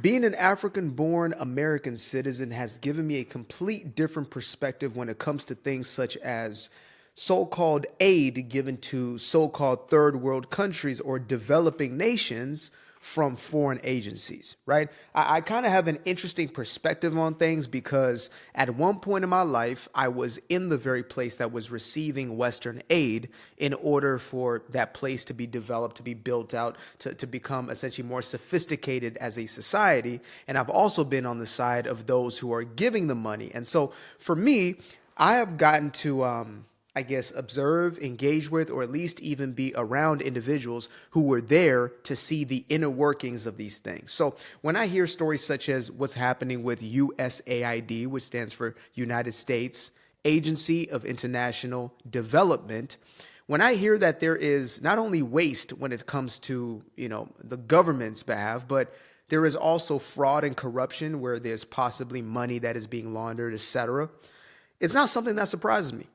Being an African-born American citizen has given me a complete different perspective when it comes to things such as so-called aid given to so-called third world countries or developing nations from foreign agencies, right? I kind of have an interesting perspective on things because at one point in my life, I was in the very place that was receiving Western aid in order for that place to be developed, to be built out, to become essentially more sophisticated as a society. And I've also been on the side of those who are giving the money. And so for me, I have gotten to, I guess, observe, engage with, or at least even be around individuals who were there to see the inner workings of these things. So when I hear stories such as what's happening with USAID, which stands for United States Agency of International Development, when I hear that there is not only waste when it comes to, the government's behalf, but there is also fraud and corruption where there's possibly money that is being laundered, etc. It's not something that surprises me.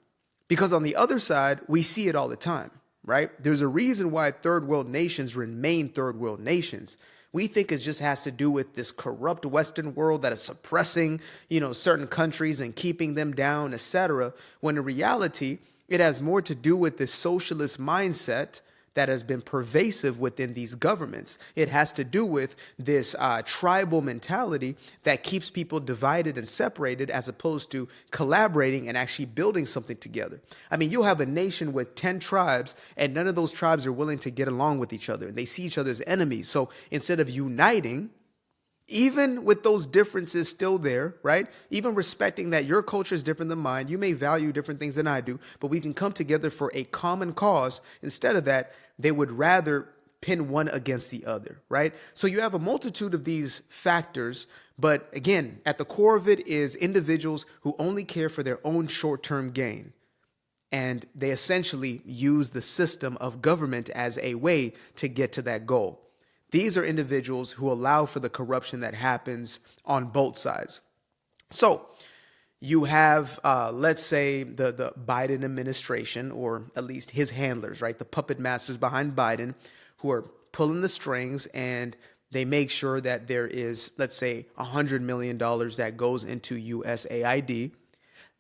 Because on the other side, we see it all the time, right? There's a reason why third world nations remain third world nations. We think it just has to do with this corrupt Western world that is suppressing, certain countries and keeping them down, etc. When in reality, it has more to do with this socialist mindset that has been pervasive within these governments. It has to do with this tribal mentality that keeps people divided and separated as opposed to collaborating and actually building something together. I mean, you'll have a nation with 10 tribes and none of those tribes are willing to get along with each other. And they see each other as enemies. So instead of uniting, even with those differences still there, right? Even respecting that your culture is different than mine, you may value different things than I do, but we can come together for a common cause. Instead of that, they would rather pin one against the other, right? So you have a multitude of these factors, but again, at the core of it is individuals who only care for their own short-term gain. And they essentially use the system of government as a way to get to that goal. These are individuals who allow for the corruption that happens on both sides. So you have, let's say, the Biden administration, or at least his handlers, right? The puppet masters behind Biden, who are pulling the strings, and they make sure that there is, let's say, $100 million that goes into USAID.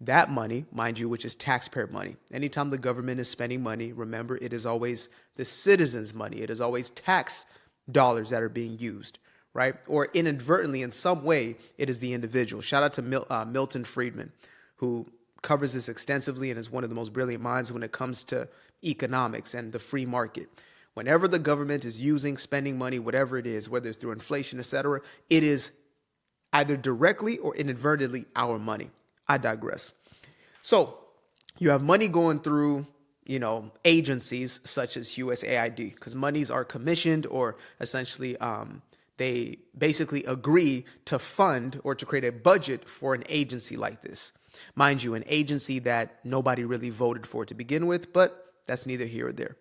That money, mind you, which is taxpayer money. Anytime the government is spending money, remember, it is always the citizens' money. It is always tax dollars that are being used, right? Or inadvertently, in some way, it is the individual. Shout out to Milton Friedman, who covers this extensively and is one of the most brilliant minds when it comes to economics and the free market. Whenever the government is spending money, whatever it is, whether it's through inflation, etc., it is either directly or inadvertently our money. I digress. So you have money going through agencies such as USAID, because monies are commissioned or essentially they basically agree to fund or to create a budget for an agency like this. Mind you, an agency that nobody really voted for to begin with, but that's neither here or there.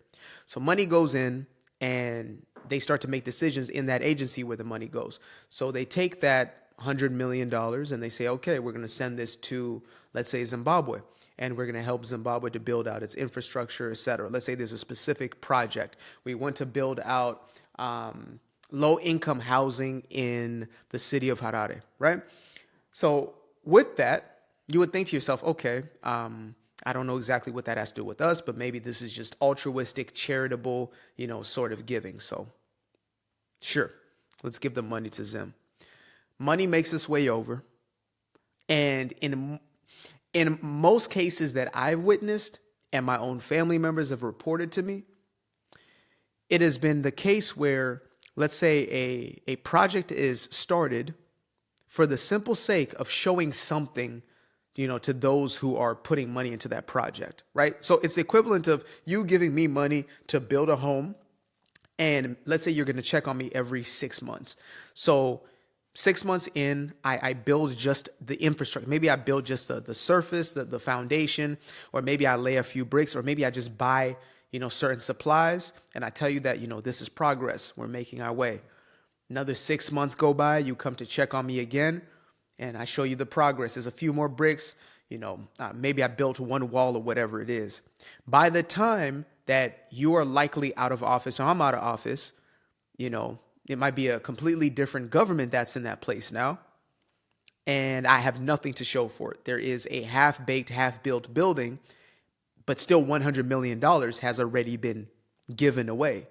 So money goes in and they start to make decisions in that agency where the money goes. So they take that $100 million and they say, okay, we're going to send this to, let's say, Zimbabwe. And we're going to help Zimbabwe to build out its infrastructure, et cetera. Let's say there's a specific project. We want to build out low-income housing in the city of Harare, right? So with that, you would think to yourself, okay, I don't know exactly what that has to do with us, but maybe this is just altruistic, charitable, sort of giving. So sure, let's give the money to Zim. Money makes its way over. And in most cases that I've witnessed and my own family members have reported to me, it has been the case where, let's say, a project is started for the simple sake of showing something, to those who are putting money into that project, right? So it's the equivalent of you giving me money to build a home. And let's say you're going to check on me every 6 months. So 6 months in, I build just the infrastructure. Maybe I build just the surface, the foundation, or maybe I lay a few bricks, or maybe I just buy, certain supplies. And I tell you that, this is progress. We're making our way. Another 6 months go by, you come to check on me again, and I show you the progress. There's a few more bricks, maybe I built one wall or whatever it is. By the time that you are likely out of office or I'm out of office, It might be a completely different government that's in that place now. And I have nothing to show for it. There is a half-baked, half-built building, but still $100 million has already been given away.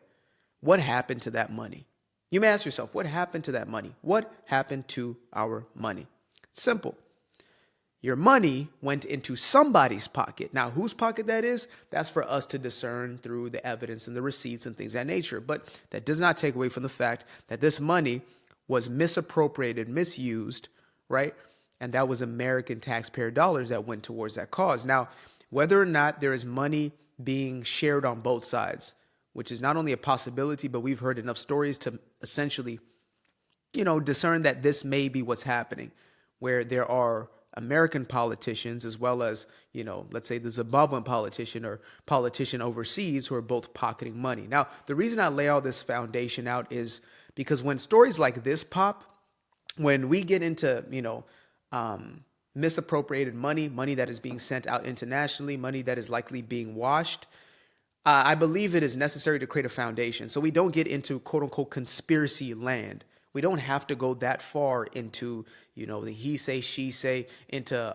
What happened to that money? You may ask yourself, what happened to that money? What happened to our money? It's simple. Your money went into somebody's pocket. Now, whose pocket that is, that's for us to discern through the evidence and the receipts and things of that nature. But that does not take away from the fact that this money was misappropriated, misused, right? And that was American taxpayer dollars that went towards that cause. Now, whether or not there is money being shared on both sides, which is not only a possibility, but we've heard enough stories to essentially, discern that this may be what's happening, where there are American politicians as well as, let's say the Zimbabwean politician or politician overseas who are both pocketing money. Now, the reason I lay all this foundation out is because when stories like this pop, when we get into, misappropriated money that is being sent out internationally, money that is likely being washed, I believe it is necessary to create a foundation so we don't get into quote unquote conspiracy land. We don't have to go that far into, the he say, she say, into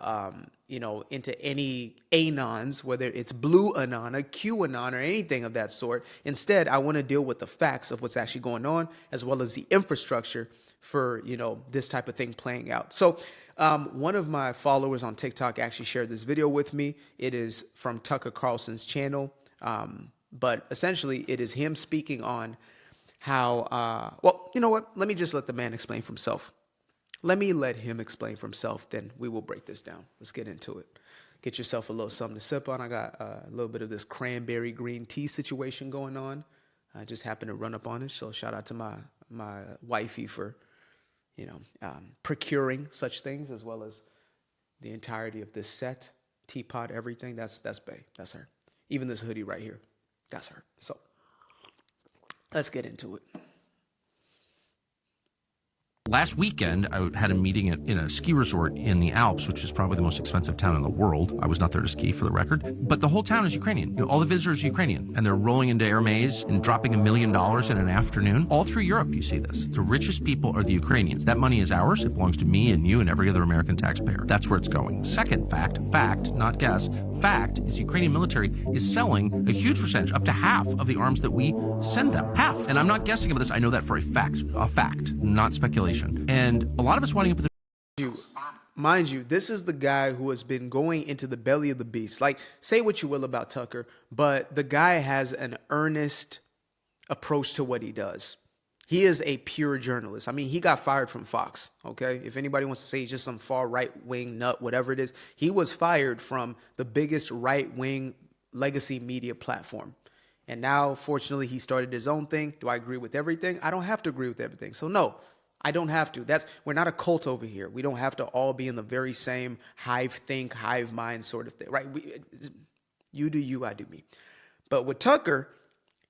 any anons, whether it's blue anon, a QAnon, or anything of that sort. Instead, I want to deal with the facts of what's actually going on, as well as the infrastructure for, this type of thing playing out. So one of my followers on TikTok actually shared this video with me. It is from Tucker Carlson's channel. But essentially, it is him speaking on how, well, you know what? Let me just let the man explain for himself. Let me let him explain for himself, then we will break this down. Let's get into it. Get yourself a little something to sip on. I got a little bit of this cranberry green tea situation going on. I just happened to run up on it. So shout out to my wifey for, procuring such things, as well as the entirety of this set, teapot, everything. That's Bae. That's her. Even this hoodie right here, that's her. So let's get into it. Last weekend, I had a meeting in a ski resort in the Alps, which is probably the most expensive town in the world. I was not there to ski, for the record. But the whole town is Ukrainian. All the visitors are Ukrainian. And they're rolling into Air Maze and dropping $1 million in an afternoon. All through Europe, you see this. The richest people are the Ukrainians. That money is ours. It belongs to me and you and every other American taxpayer. That's where it's going. Second fact, not guess, fact is the Ukrainian military is selling a huge percentage, up to half of the arms that we send them. Half. And I'm not guessing about this. I know that for a fact, not speculation. And a lot of us winding up with Mind you, this is the guy who has been going into the belly of the beast. Like, say what you will about Tucker, but the guy has an earnest approach to what he does. He is a pure journalist. I mean, he got fired from Fox, okay? If anybody wants to say he's just some far right-wing nut, whatever it is, he was fired from the biggest right-wing legacy media platform. And now, fortunately, he started his own thing. Do I agree with everything? I don't have to agree with everything. So no, I don't have to. We're not a cult over here. We don't have to all be in the very same hive mind sort of thing, right? You do you, I do me. But with Tucker,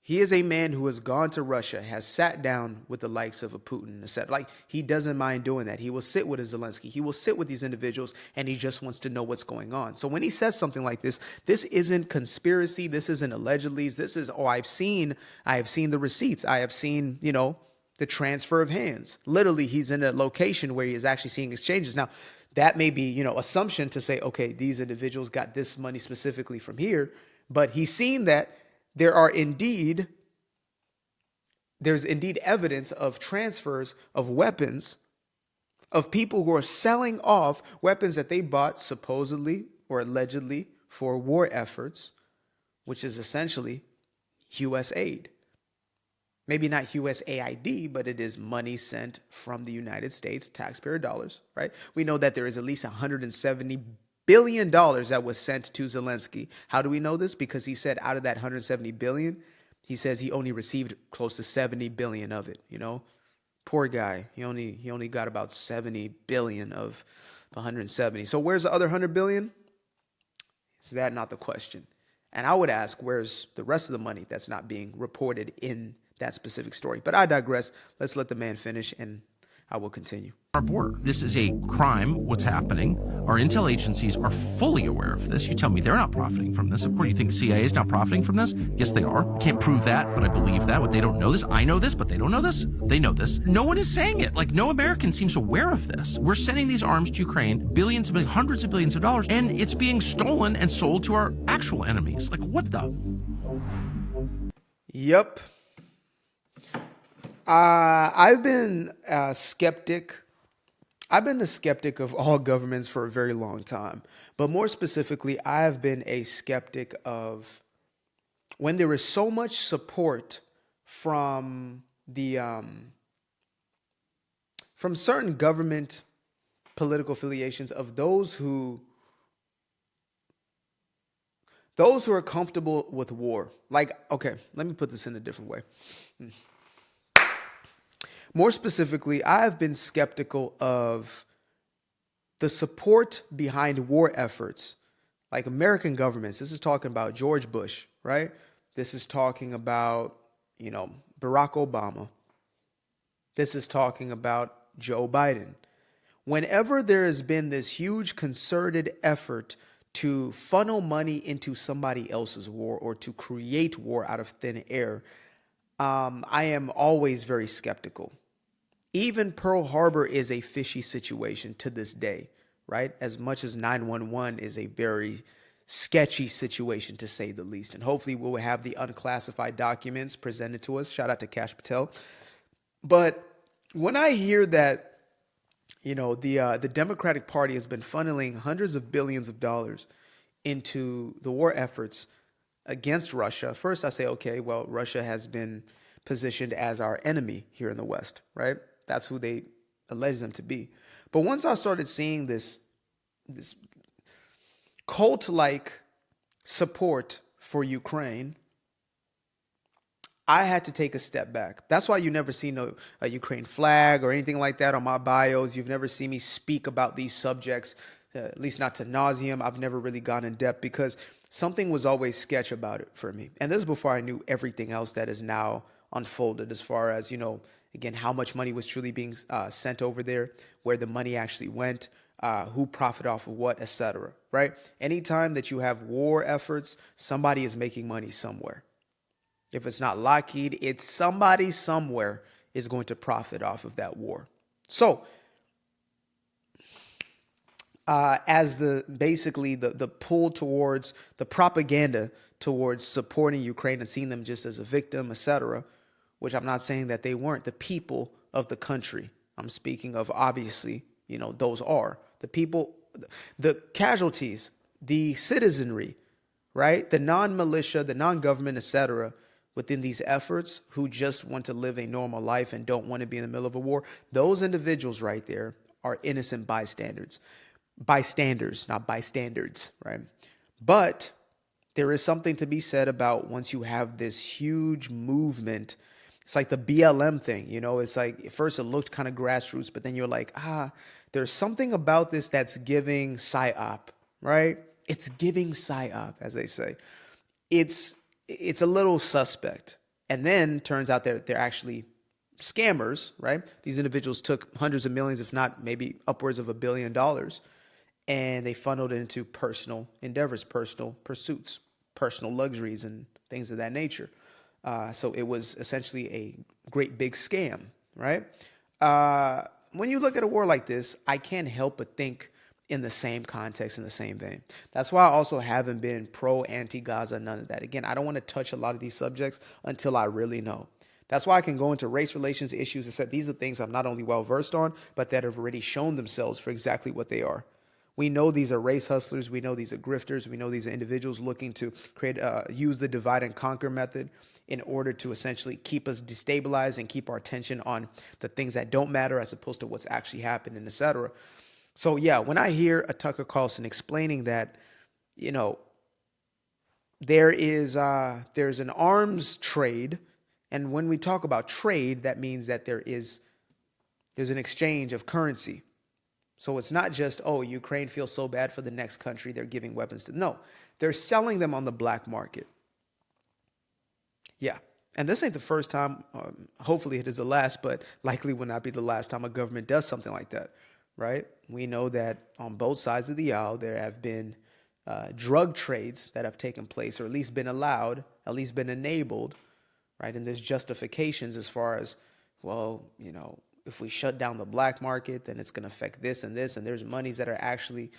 he is a man who has gone to Russia, has sat down with the likes of a Putin, etc. Like, he doesn't mind doing that. He will sit with a Zelensky. He will sit with these individuals, and he just wants to know what's going on. So when he says something like this isn't conspiracy. This isn't allegedly. This is, I have seen the receipts. I have seen, the transfer of hands. Literally, he's in a location where he is actually seeing exchanges. Now, that may be, assumption to say, okay, these individuals got this money specifically from here, but he's seen that there's indeed evidence of transfers of weapons, of people who are selling off weapons that they bought supposedly or allegedly for war efforts, which is essentially U.S. aid. Maybe not USAID, but it is money sent from the United States, taxpayer dollars, right? We know that there is at least $170 billion that was sent to Zelensky. How do we know this? Because he said out of that $170 billion, he says he only received close to $70 billion of it, Poor guy. He only got about $70 billion of the $170. So where's the other $100 billion? Is that not the question? And I would ask, where's the rest of the money that's not being reported in that specific story? But I digress. Let's let the man finish, and I will continue. Our border. This is a crime, what's happening. Our intel agencies are fully aware of this. You tell me they're not profiting from this. Of course, you think the CIA is not profiting from this? Yes, they are. Can't prove that, but I believe that. But they don't know this. I know this, but they don't know this. They know this. No one is saying it. Like, no American seems aware of this. We're sending these arms to Ukraine, billions, hundreds of billions of dollars, and it's being stolen and sold to our actual enemies. Like, what the? Yep. I've been a skeptic. I've been a skeptic of all governments for a very long time. But more specifically, I've been a skeptic of when there is so much support from the from certain government political affiliations of those who are comfortable with war. Like, okay, let me put this in a different way. More specifically, I have been skeptical of the support behind war efforts, like American governments. This is talking about George Bush, right? This is talking about, Barack Obama. This is talking about Joe Biden. Whenever there has been this huge concerted effort to funnel money into somebody else's war or to create war out of thin air, I am always very skeptical. Even Pearl Harbor is a fishy situation to this day, right? As much as 9/11 is a very sketchy situation, to say the least. And hopefully we'll have the unclassified documents presented to us. Shout out to Kash Patel. But when I hear that, the Democratic Party has been funneling hundreds of billions of dollars into the war efforts against Russia, first I say, okay, well, Russia has been positioned as our enemy here in the West, right? That's who they allege them to be. But once I started seeing this cult-like support for Ukraine, I had to take a step back. That's why you never see a Ukraine flag or anything like that on my bios. You've never seen me speak about these subjects, at least not to nauseam. I've never really gone in depth because something was always sketch about it for me. And this is before I knew everything else that is now unfolded as far as, again, how much money was truly being sent over there, where the money actually went, who profited off of what, etc. Right? Anytime that you have war efforts, somebody is making money somewhere. If it's not Lockheed, it's somebody somewhere is going to profit off of that war. So, as the pull towards the propaganda towards supporting Ukraine and seeing them just as a victim, etc., which I'm not saying that they weren't the people of the country. I'm speaking of, obviously, those are the people, the casualties, the citizenry, right? The non-militia, the non-government, etc., within these efforts who just want to live a normal life and don't want to be in the middle of a war. Those individuals right there are innocent bystanders, not bystanders, right? But there is something to be said about once you have this huge movement. It's like the BLM thing, it's like at first it looked kind of grassroots, but then you're like, there's something about this that's giving psyop, right? It's giving psyop, as they say. It's a little suspect. And then turns out they're actually scammers, right? These individuals took hundreds of millions, if not maybe upwards of $1 billion, and they funneled it into personal endeavors, personal pursuits, personal luxuries, and things of that nature. So it was essentially a great big scam, right? When you look at a war like this, I can't help but think in the same context, in the same vein. That's why I also haven't been pro-anti-Gaza, none of that. Again, I don't want to touch a lot of these subjects until I really know. That's why I can go into race relations issues and say these are things I'm not only well-versed on, but that have already shown themselves for exactly what they are. We know these are race hustlers. We know these are grifters. We know these are individuals looking to use the divide and conquer method in order to essentially keep us destabilized and keep our attention on the things that don't matter as opposed to what's actually happening, et cetera. So, yeah, when I hear a Tucker Carlson explaining that, there's an arms trade, and when we talk about trade, that means that there's an exchange of currency. So it's not just, Ukraine feels so bad for the next country, they're giving weapons to. No, they're selling them on the black market. Yeah. And this ain't the first time, hopefully it is the last, but likely will not be the last time a government does something like that, right? We know that on both sides of the aisle, there have been drug trades that have taken place, or at least been allowed, at least been enabled, right? And there's justifications as far as, well, if we shut down the black market, then it's going to affect this, and there's monies that are actually,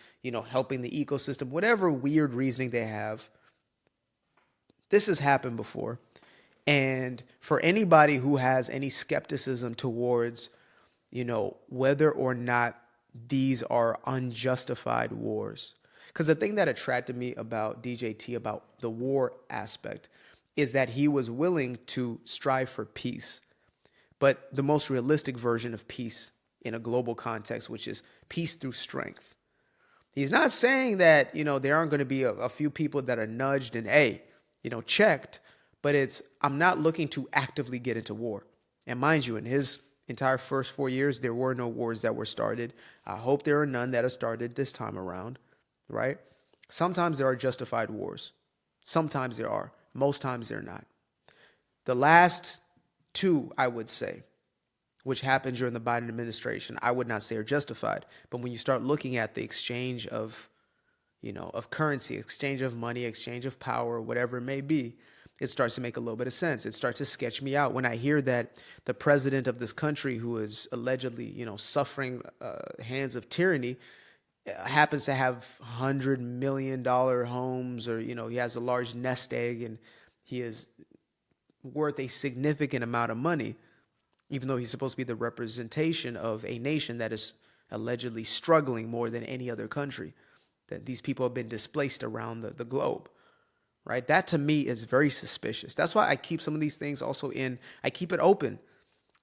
helping the ecosystem, whatever weird reasoning they have. This has happened before. And for anybody who has any skepticism towards, whether or not these are unjustified wars. Because the thing that attracted me about DJT, about the war aspect, is that he was willing to strive for peace, but the most realistic version of peace in a global context, which is peace through strength. He's not saying that, there aren't going to be a few people that are nudged and, hey, checked, but I'm not looking to actively get into war. And mind you, in his entire first 4 years, there were no wars that were started. I hope there are none that are started this time around, right? Sometimes there are justified wars. Sometimes there are. Most times they're not. The last two, I would say, which happened during the Biden administration, I would not say are justified. But when you start looking at the exchange of, of currency, exchange of money, exchange of power, whatever it may be, it starts to make a little bit of sense. It starts to sketch me out when I hear that the president of this country, who is allegedly, suffering hands of tyranny, happens to have $100 million homes, or, he has a large nest egg, and he is worth a significant amount of money, even though he's supposed to be the representation of a nation that is allegedly struggling more than any other country, that these people have been displaced around the globe. Right? That to me is very suspicious. That's why I keep some of these things also I keep it open.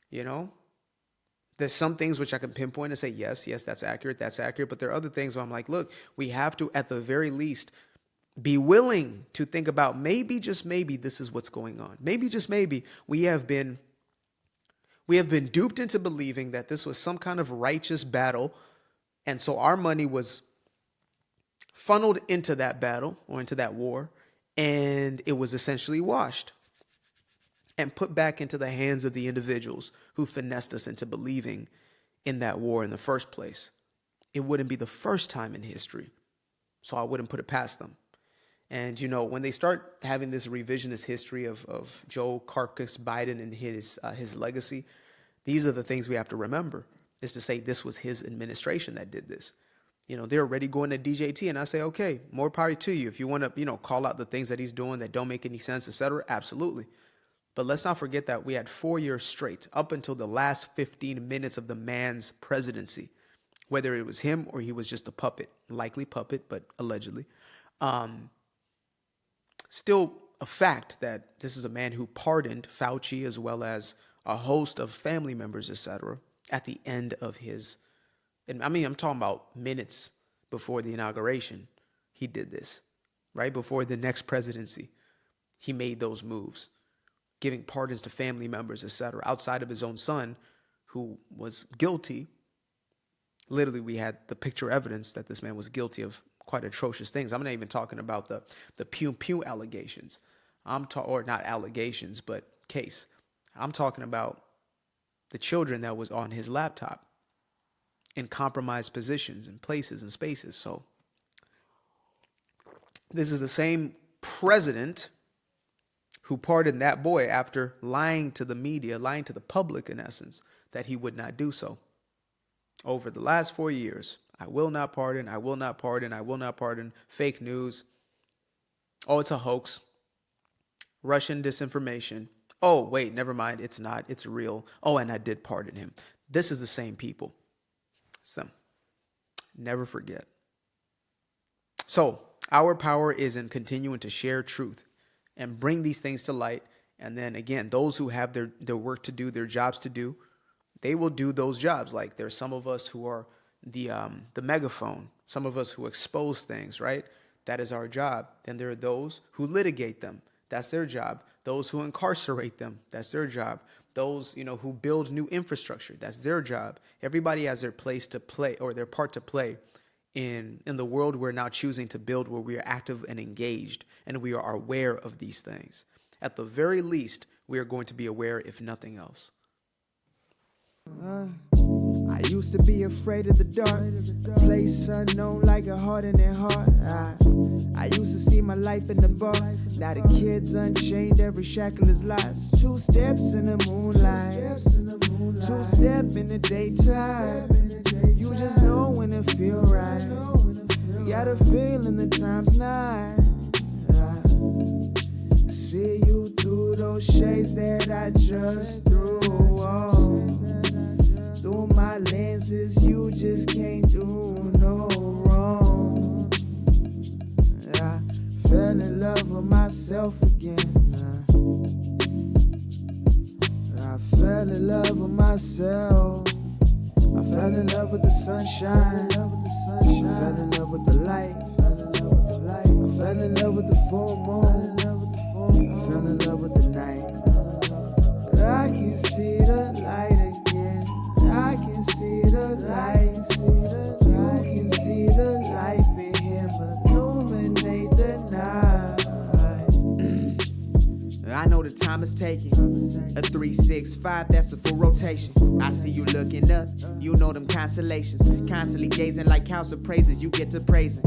There's some things which I can pinpoint and say, yes, that's accurate. But there are other things where I'm like, look, we have to, at the very least, be willing to think about maybe, just maybe, this is what's going on. Maybe, just maybe, we have been duped into believing that this was some kind of righteous battle. And so our money was funneled into that battle or into that war, and it was essentially washed and put back into the hands of the individuals who finessed us into believing in that war in the first place. It wouldn't be the first time in history, so I wouldn't put it past them. And, when they start having this revisionist history of Joe Carcass Biden and his legacy, these are the things we have to remember, is to say this was his administration that did this. They're already going to DJT, and I say, okay, more power to you. If you want to, call out the things that he's doing that don't make any sense, etc., absolutely. But let's not forget that we had 4 years straight, up until the last 15 minutes of the man's presidency, whether it was him or he was just a puppet, likely puppet, but allegedly. Still a fact that this is a man who pardoned Fauci as well as a host of family members, etc., at the end of his. And I'm talking about minutes before the inauguration. He did this, right? Before the next presidency, he made those moves, giving pardons to family members, etc., outside of his own son, who was guilty. Literally, we had the picture evidence that this man was guilty of quite atrocious things. I'm not even talking about the pew allegations. Or not allegations, but case. I'm talking about the children that was on his laptop in compromised positions and places and spaces. So this is the same president who pardoned that boy after lying to the media, lying to the public in essence, that he would not do so. Over the last 4 years, I will not pardon, I will not pardon, I will not pardon. Fake news. Oh, it's a hoax. Russian disinformation. Oh, wait, never mind. It's not. It's real. Oh, and I did pardon him. This is the same people. It's them. Never forget. So our power is in continuing to share truth and bring these things to light. And then again, those who have their work to do, their jobs to do, they will do those jobs. Like there's some of us who are the megaphone, some of us who expose things, right? That is our job. Then there are those who litigate them. That's their job. Those who incarcerate them, that's their job. Those, who build new infrastructure, that's their job. Everybody has their place to play, or their part to play in the world we're now choosing to build, where we are active and engaged and we are aware of these things. At the very least, we are going to be aware, if nothing else. I used to be afraid of the dark, place unknown like a heart in their heart. I used to see my life in the bar. Now the kids unchained, every shackle is lost. 2 steps in the moonlight, 2 step in the daytime. You just know when it feel right. You got a feeling the time's not. See you through those shades that I just threw on. Through my lenses, you just can't do no wrong. I fell in love with myself again. I fell in love with myself. I fell in love with the sunshine. I fell in love with the light. I fell in love with the full moon. I fell in love with the night. I can see the light again. I can see the light. You can see the life in him illuminate the night. I know the time is taking. A 3-6-5, that's a full rotation. I see you looking up, you know them constellations. Constantly gazing like house of praises, you get to praising.